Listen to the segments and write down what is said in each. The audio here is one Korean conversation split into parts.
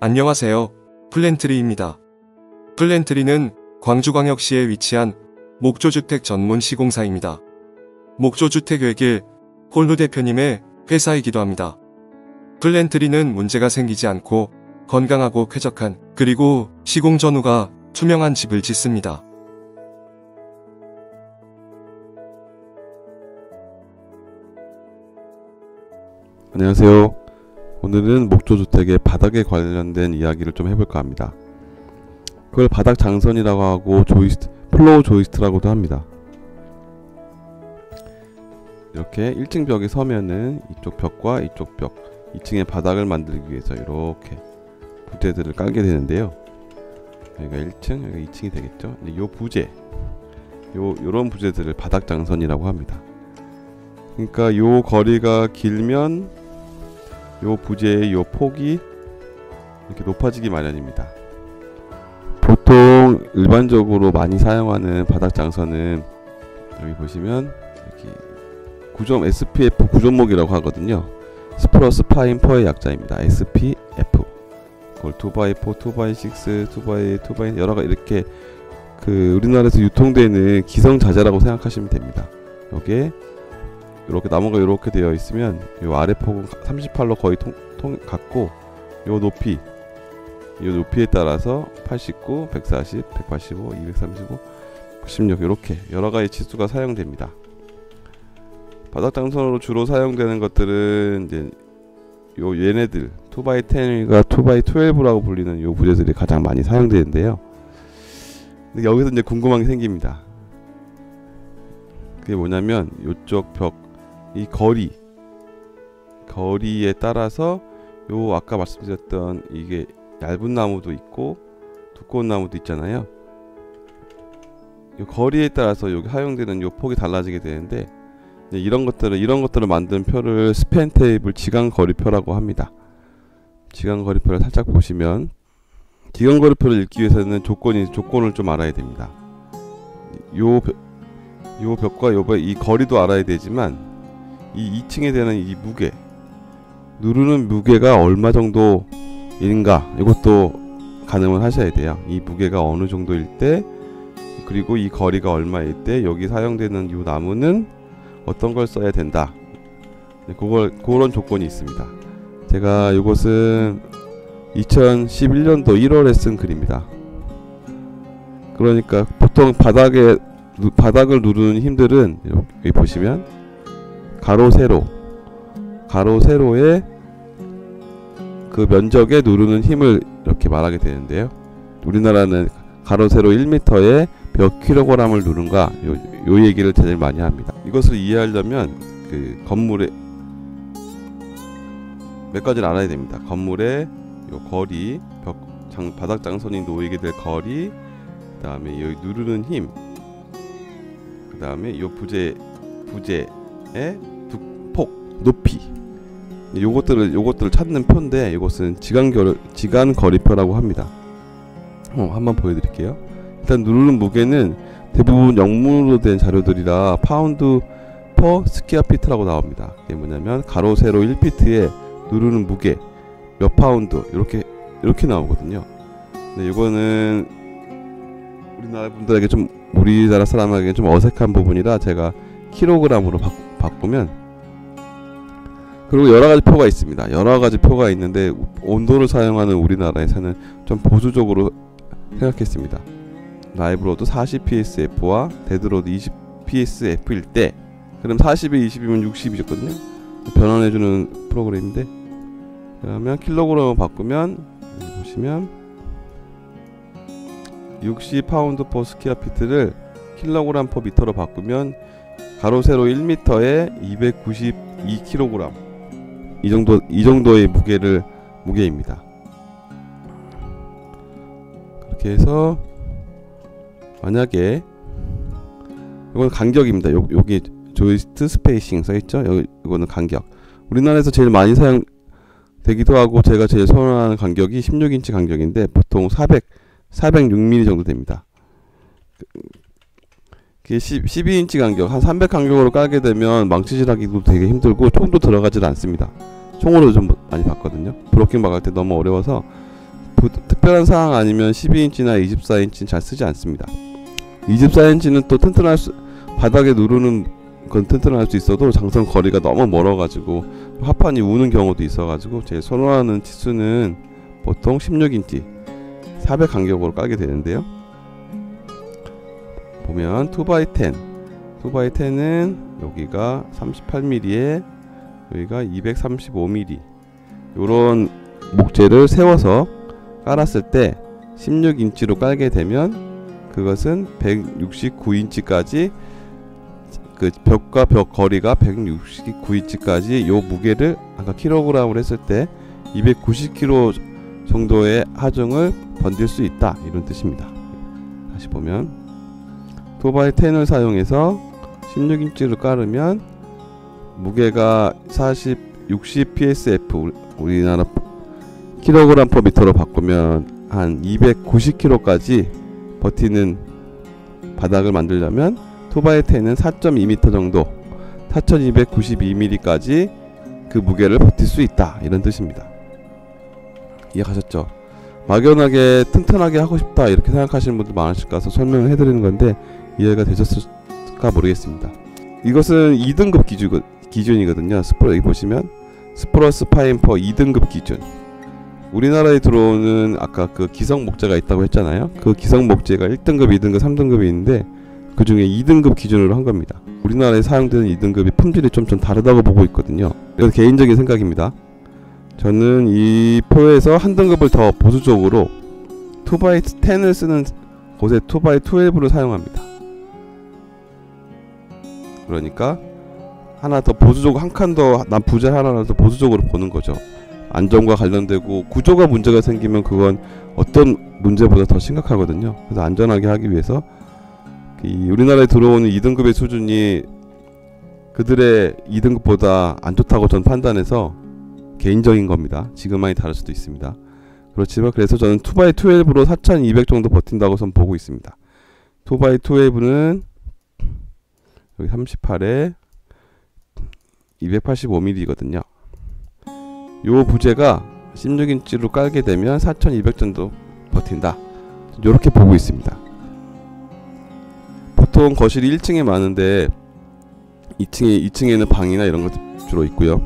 안녕하세요. 플랜트리입니다. 플랜트리는 광주광역시에 위치한 목조주택 전문 시공사입니다. 목조주택 외길 홀루 대표님의 회사이기도 합니다. 플랜트리는 문제가 생기지 않고 건강하고 쾌적한 그리고 시공 전후가 투명한 집을 짓습니다. 안녕하세요. 오늘은 목조주택의 바닥에 관련된 이야기를 좀 해볼까 합니다. 그걸 바닥 장선이라고 하고 플로우 조이스트라고도 합니다. 이렇게 1층 벽에 서면은 이쪽 벽과 이쪽 벽 2층의 바닥을 만들기 위해서 이렇게 부재들을 깔게 되는데요. 여기가 1층, 여기가 2층이 되겠죠. 근데 요 부재, 요런 부재들을 바닥 장선이라고 합니다. 그러니까 요 거리가 길면 요 부재의 요 폭이 이렇게 높아지기 마련입니다. 보통 일반적으로 많이 사용하는 바닥 장선은 여기 보시면 이렇게 구점 SPF 구조목이라고 하거든요. 스프러스 파인 퍼의 약자입니다. SPF. 그걸 2x4, 2x6, 2x2x 여러가 이렇게 우리나라에서 유통되는 기성자재라고 생각하시면 됩니다. 여기에 이렇게 나무가 이렇게 되어 있으면 요 아래 폭은 38로 거의 같고 요 높이에 따라서 89, 140, 185, 235, 96 이렇게 여러가지 치수가 사용됩니다. 바닥 장선으로 주로 사용되는 것들은 이제 얘네들 2x10과 2x12라고 불리는 요 부재들이 가장 많이 사용되는데요. 근데 여기서 이제 궁금한 게 생깁니다. 그게 뭐냐면 요쪽 벽 이 거리에 따라서 요 아까 말씀드렸던 이게 얇은 나무도 있고 두꺼운 나무도 있잖아요. 요 거리에 따라서 여기 사용되는 요 폭이 달라지게 되는데 이런 것들을 만든 표를 스팬 테이블 지간 거리표라고 합니다. 지간 거리표를 살짝 보시면 지간 거리표를 읽기 위해서는 조건을 좀 알아야 됩니다. 요 벽과 이 거리도 알아야 되지만 이 2층에 되는 이 무게, 누르는 무게가 얼마 정도인가 이것도 가늠을 하셔야 돼요. 이 무게가 어느 정도일 때, 그리고 이 거리가 얼마일 때 여기 사용되는 이 나무는 어떤 걸 써야 된다. 그런 조건이 있습니다. 제가 이것은 2011년도 1월에 쓴 글입니다. 그러니까 보통 바닥을 누르는 힘들은 여기 보시면 가로 세로의 그 면적에 누르는 힘을 이렇게 말하게 되는데요. 우리나라는 가로 세로 1m에 몇 킬로그램을 누른가 요 얘기를 제일 많이 합니다. 이것을 이해하려면 그 건물의 몇 가지를 알아야 됩니다. 건물의 요 거리, 바닥 장선이 놓이게 될 거리, 그 다음에 여기 누르는 힘, 그 다음에 요 부재의 폭, 높이, 요것들을 찾는 표인데 이것은 지간 거리표라고 합니다. 한번 보여드릴게요. 일단 누르는 무게는 대부분 영문으로 된 자료들이라 파운드 퍼 스퀘어 피트라고 나옵니다. 이게 뭐냐면 가로 세로 1피트에 누르는 무게 몇 파운드 이렇게 나오거든요. 근데 이거는 우리나라 사람에게 좀 어색한 부분이라 제가 킬로그램으로 바꾸면, 그리고 여러가지 표가 있습니다. 여러가지 표가 있는데 온도를 사용하는 우리나라에서는 좀 보수적으로 생각했습니다. 라이브로드 40psf와 데드로드 20psf일 때, 그럼 40에 20이면 60이었거든요. 변환해주는 프로그램인데, 그러면 킬로그램을 바꾸면 여기 보시면 60 파운드 퍼 스퀘어 피트를 킬로그램 퍼 미터로 바꾸면 가로 세로 1m에 292kg 이 정도의 무게입니다. 그렇게 해서 만약에 이건 간격입니다. 여기 조이스트 스페이싱 써있죠? 이거는 간격. 우리나라에서 제일 많이 사용되기도 하고 제가 제일 선호하는 간격이 16인치 간격인데 보통 406mm 정도 됩니다. 12인치 간격, 한 300 간격으로 깔게 되면 망치질하기도 되게 힘들고 총도 들어가질 않습니다. 총으로 좀 많이 봤거든요. 브로킹 박을 때 너무 어려워서 특별한 사항 아니면 12인치나 24인치는 잘 쓰지 않습니다. 24인치는 또 바닥에 누르는 건 튼튼할 수 있어도 장선 거리가 너무 멀어가지고 합판이 우는 경우도 있어가지고 제일 선호하는 치수는 보통 16인치 400 간격으로 깔게 되는데요. 보면 2x10 2x10은 여기가 38mm에 여기가 235mm 요런 목재를 세워서 깔았을 때 16인치로 깔게 되면 그것은 169인치까지 그 벽과 벽 거리가 169인치까지 요 무게를 아까 킬로그램으로 했을 때 290kg 정도의 하중을 번질 수 있다 이런 뜻입니다. 다시 보면 2x10을 사용해서 16인치를 깔으면 무게가 60 psf 우리나라 킬로그램 퍼 미터로 바꾸면 한 290kg까지 버티는 바닥을 만들려면 2x10은 4.2m 정도 4292mm까지 그 무게를 버틸 수 있다 이런 뜻입니다. 이해가셨죠? 막연하게 튼튼하게 하고 싶다 이렇게 생각하시는 분들 많으실 거라서 설명을 해드리는 건데 이해가 되셨을까 모르겠습니다. 이것은 2등급 기준이거든요. 여기 보시면 스프러스 파인퍼 2등급 기준. 우리나라에 들어오는 아까 그 기성 목재가 있다고 했잖아요. 그 기성 목재가 1등급, 2등급, 3등급이 있는데 그 중에 2등급 기준으로 한 겁니다. 우리나라에 사용되는 2등급이 품질이 좀 다르다고 보고 있거든요. 이건 개인적인 생각입니다. 저는 이 포에서 한 등급을 더 보수적으로 2x10을 쓰는 곳에 2x12를 사용합니다. 그러니까 하나 더 보수적으로 한 칸 더 난 부재 하나를 더 보수적으로 보는 거죠. 안전과 관련되고 구조가 문제가 생기면 그건 어떤 문제보다 더 심각하거든요. 그래서 안전하게 하기 위해서 우리나라에 들어오는 2등급의 수준이 그들의 2등급보다 안 좋다고 전 판단해서 개인적인 겁니다. 지금 많이 다를 수도 있습니다. 그렇지만 그래서 저는 2x12로 4200 정도 버틴다고 전 보고 있습니다. 2x12는 여기 38에 285mm거든요. 요 부재가 16인치로 깔게 되면 4200 정도 버틴다. 이렇게 보고 있습니다. 보통 거실이 1층에 많은데 2층에는 방이나 이런 것 주로 있고요.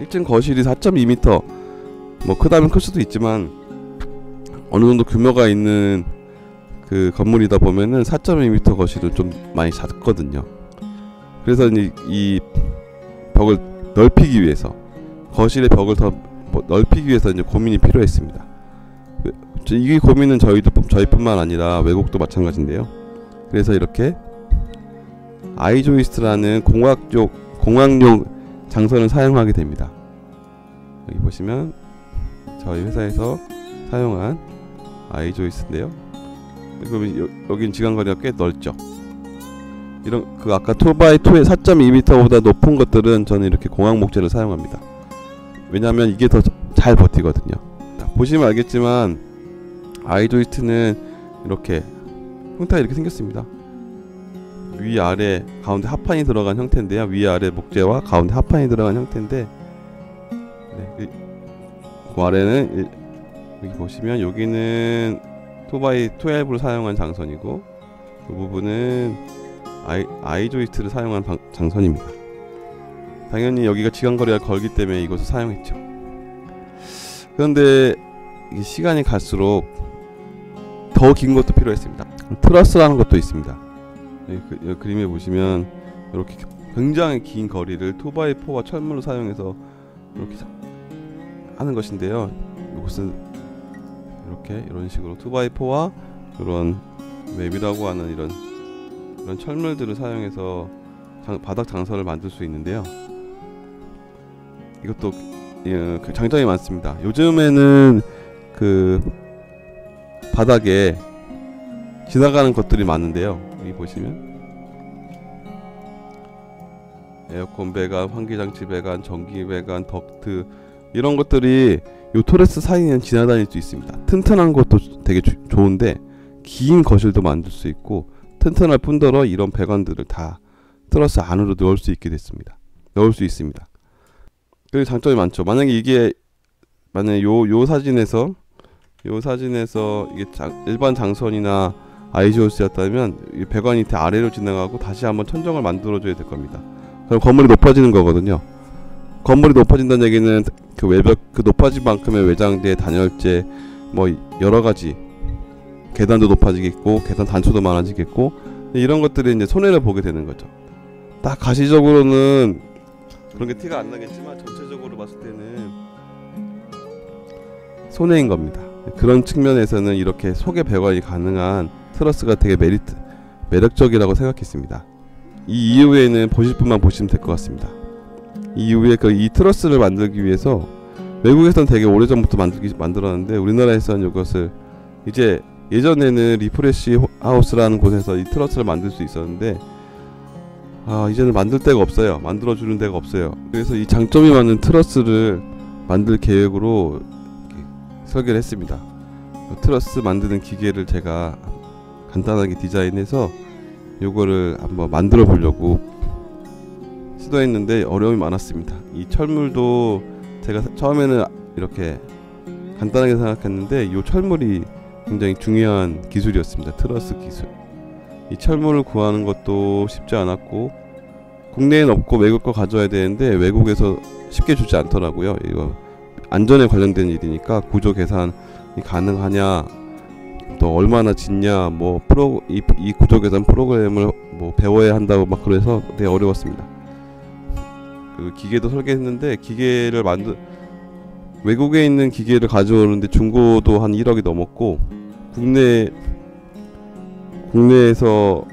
1층 거실이 4.2m 뭐 크다면 클 수도 있지만 어느 정도 규모가 있는 그 건물이다 보면은 4.2m 거실은 좀 많이 작거든요. 그래서 이 벽을 넓히기 위해서 거실의 벽을 더 넓히기 위해서 이제 고민이 필요했습니다. 이 고민은 저희뿐만 아니라 외국도 마찬가지인데요. 그래서 이렇게 아이조이스트라는 공학용 장선을 사용하게 됩니다. 여기 보시면 저희 회사에서 사용한 아이조이스트인데요. 여긴 지간거리가 꽤 넓죠. 이런 그 아까 2x2의 4.2m보다 높은 것들은 저는 이렇게 공학 목재를 사용합니다. 왜냐하면 이게 더 잘 버티거든요. 보시면 알겠지만 아이조이스트는 이렇게 형태가 이렇게 생겼습니다. 위아래 가운데 합판이 들어간 형태인데요. 위아래 목재와 가운데 합판이 들어간 형태인데 네, 그 아래는 여기 보시면 여기는 2x12를 사용한 장선이고 이 부분은 아이조이스트를 사용한 장선입니다. 당연히 여기가 지간거리가 걸기 때문에 이것을 사용했죠. 그런데 시간이 갈수록 더 긴 것도 필요했습니다. 트러스라는 것도 있습니다. 여기 그림에 보시면 이렇게 굉장히 긴 거리를 2x4와 철문을 사용해서 이렇게 하는 것인데요. 이것은 이런 식으로 2x4와 이런 웹이라고 하는 이런 철물들을 사용해서 바닥 장선을 만들 수 있는데요. 이것도 장점이 많습니다. 요즘에는 그 바닥에 지나가는 것들이 많은데요. 여기 보시면 에어컨 배관, 환기장치 배관, 전기 배관, 덕트 이런 것들이 요 토레스 사이에는 지나다닐 수 있습니다. 튼튼한 것도 되게 좋은데 긴 거실도 만들 수 있고 튼튼할 뿐더러 이런 배관들을 다 트러스 안으로 넣을 수 있습니다. 그리고 장점이 많죠. 만약에 요 사진에서 요 사진에서 이게 일반 장선이나 아이조스였다면 이 배관이 아래로 지나가고 다시 한번 천정을 만들어줘야 될 겁니다. 그럼 건물이 높아지는 거거든요. 건물이 높아진다는 얘기는 그 외벽, 그 높아진 만큼의 외장재, 단열재, 뭐 여러가지 계단도 높아지겠고 계단 단초도 많아지겠고 이런 것들이 이제 손해를 보게 되는 거죠. 딱 가시적으로는 그런 게 티가 안 나겠지만 전체적으로 봤을 때는 손해인 겁니다. 그런 측면에서는 이렇게 속의 배관이 가능한 트러스가 되게 매력적이라고 생각했습니다. 이 이후에는 보실 분만 보시면 될 것 같습니다. 이 이후에 이 트러스를 만들기 위해서 외국에서는 되게 오래전부터 만들었는데 우리나라에서는 이것을 이제 예전에는 리프레시 하우스라는 곳에서 이 트러스를 만들 수 있었는데 이제는 만들 데가 없어요. 만들어주는 데가 없어요. 그래서 이 장점이 많은 트러스를 만들 계획으로 설계를 했습니다. 트러스 만드는 기계를 제가 간단하게 디자인해서 요거를 한번 만들어 보려고 시도했는데 어려움이 많았습니다. 이 철물도 제가 처음에는 이렇게 간단하게 생각했는데 이 철물이 굉장히 중요한 기술이었습니다. 트러스 기술. 이 철물을 구하는 것도 쉽지 않았고 국내엔 없고 외국 거 가져와야 되는데 외국에서 쉽게 주지 않더라고요. 이거 안전에 관련된 일이니까 구조 계산이 가능하냐, 또 얼마나 짓냐, 뭐 이 구조 계산 프로그램을 뭐 배워야 한다고 막 그래서 되게 어려웠습니다. 그 기계도 설계했는데 기계를 외국에 있는 기계를 가져오는데 중고도 한 1억이 넘었고 국내에서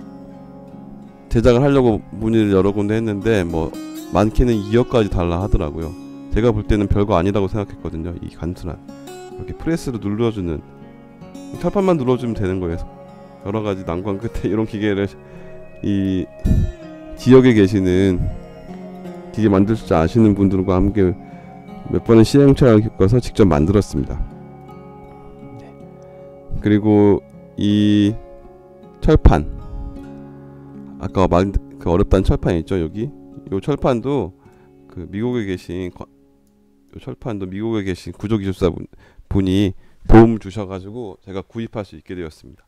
제작을 하려고 문의를 여러 군데 했는데 뭐 많게는 2억까지 달라 하더라고요. 제가 볼 때는 별거 아니라고 생각했거든요. 이 간단한 이렇게 프레스로 눌러주는 철판만 눌러주면 되는 거예요. 여러 가지 난관 끝에 이런 기계를 이 지역에 계시는 기계 만들 줄 아시는 분들과 함께 몇 번의 시행착오를 겪어서 직접 만들었습니다. 그리고 이 철판, 아까 그 어렵다는 철판 있죠. 여기 이 철판도 그 미국에 계신 구조기술사 분이 도움을 주셔가지고 제가 구입할 수 있게 되었습니다.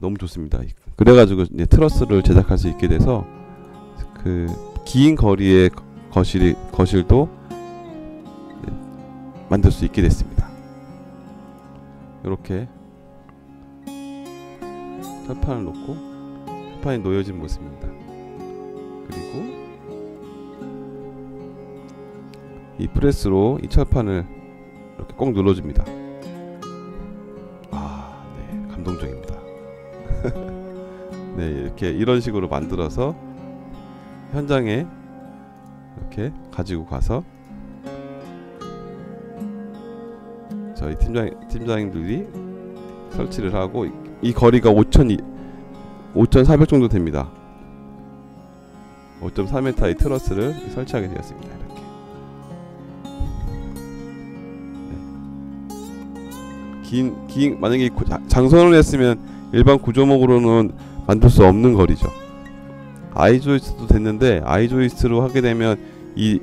너무 좋습니다. 그래가지고 이제 트러스를 제작할 수 있게 돼서 그 긴 거리의 거실도 만들 수 있게 됐습니다. 이렇게 철판을 놓고 철판이 놓여진 모습입니다. 그리고 이 프레스로 이 철판을 이렇게 꼭 눌러줍니다. 네, 감동적입니다. 네, 이렇게 이런 식으로 만들어서 현장에 이렇게 가지고 가서 저희 팀장님들이 설치를 하고 이 거리가 5,400 정도 됩니다. 5.4m의 트러스를 설치하게 되었습니다. 이렇게 만약에 장선을 했으면 일반 구조목으로는 만들 수 없는 거리죠. 아이조이스트도 됐는데 아이조이스트로 하게 되면 이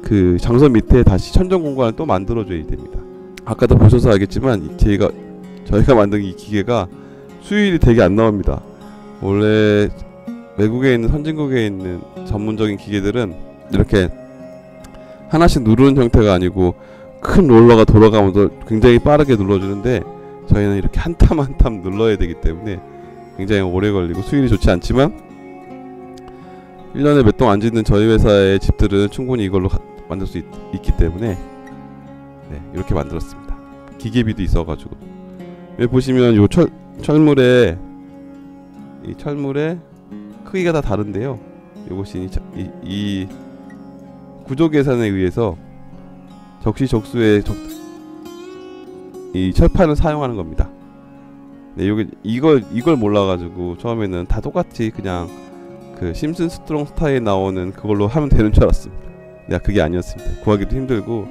그 장선 밑에 다시 천정 공간을 또 만들어줘야 됩니다. 아까도 보셔서 알겠지만 저희가 만든 이 기계가 수율이 되게 안 나옵니다. 원래 외국에 있는 선진국에 있는 전문적인 기계들은 이렇게 하나씩 누르는 형태가 아니고 큰 롤러가 돌아가면서 굉장히 빠르게 눌러주는데 저희는 이렇게 한 탐 한 탐 눌러야 되기 때문에 굉장히 오래 걸리고 수율이 좋지 않지만 1년에 몇 동 안 짓는 저희 회사의 집들은 충분히 이걸로 만들 수 있기 때문에 이렇게 만들었습니다. 기계비도 있어가지고 여기 보시면 요 철물의 크기가 다 다른데요. 이것이 이 구조 계산에 의해서 적시적소의 이 철판을 사용하는 겁니다. 이걸 몰라가지고 처음에는 다 똑같이 그냥 그 심슨 스트롱 스타에 나오는 그걸로 하면 되는 줄 알았습니다. 그게 아니었습니다. 구하기도 힘들고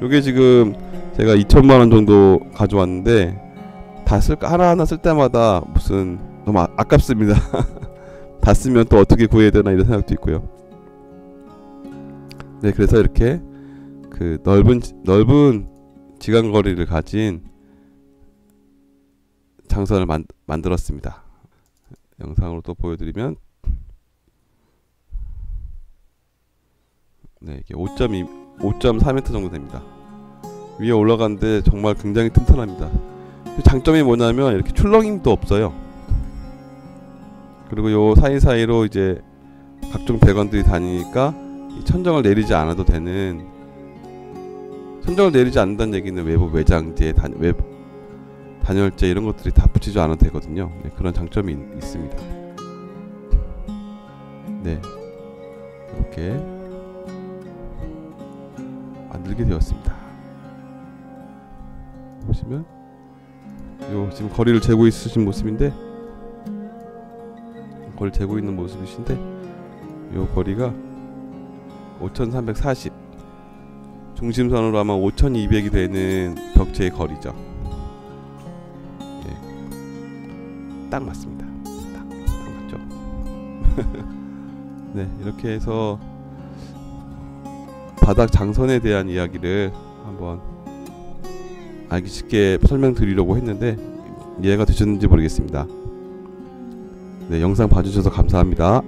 요게 지금 제가 2,000만원 정도 가져왔는데 다 하나하나 쓸 때마다 무슨 너무 아깝습니다. 다 쓰면 또 어떻게 구해야 되나 이런 생각도 있고요. 그래서 이렇게 그 넓은 지간거리를 가진 장선을 만들었습니다. 영상으로 또 보여드리면 네, 이게 5.4m 정도 됩니다. 위에 올라가는데 정말 굉장히 튼튼합니다. 장점이 뭐냐면 이렇게 출렁임도 없어요. 그리고 요 사이사이로 이제 각종 배관들이 다니니까 이 천정을 내리지 않아도 되는, 천정을 내리지 않는다는 얘기는 외부 외장재, 외부 단열재 이런 것들이 다 붙이지 않아도 되거든요. 네, 그런 장점이 있습니다. 네, 이렇게 만들게 되었습니다. 보시면 요 지금 거리를 재고 있으신 모습인데, 거리를 재고 있는 모습이신데, 요 거리가 5340, 중심선으로 아마 5200이 되는 벽체의 거리죠. 예, 딱 맞습니다. 딱 맞죠? 네, 이렇게 해서 바닥 장선에 대한 이야기를 한번 알기 쉽게 설명드리려고 했는데 이해가 되셨는지 모르겠습니다. 네, 영상 봐주셔서 감사합니다.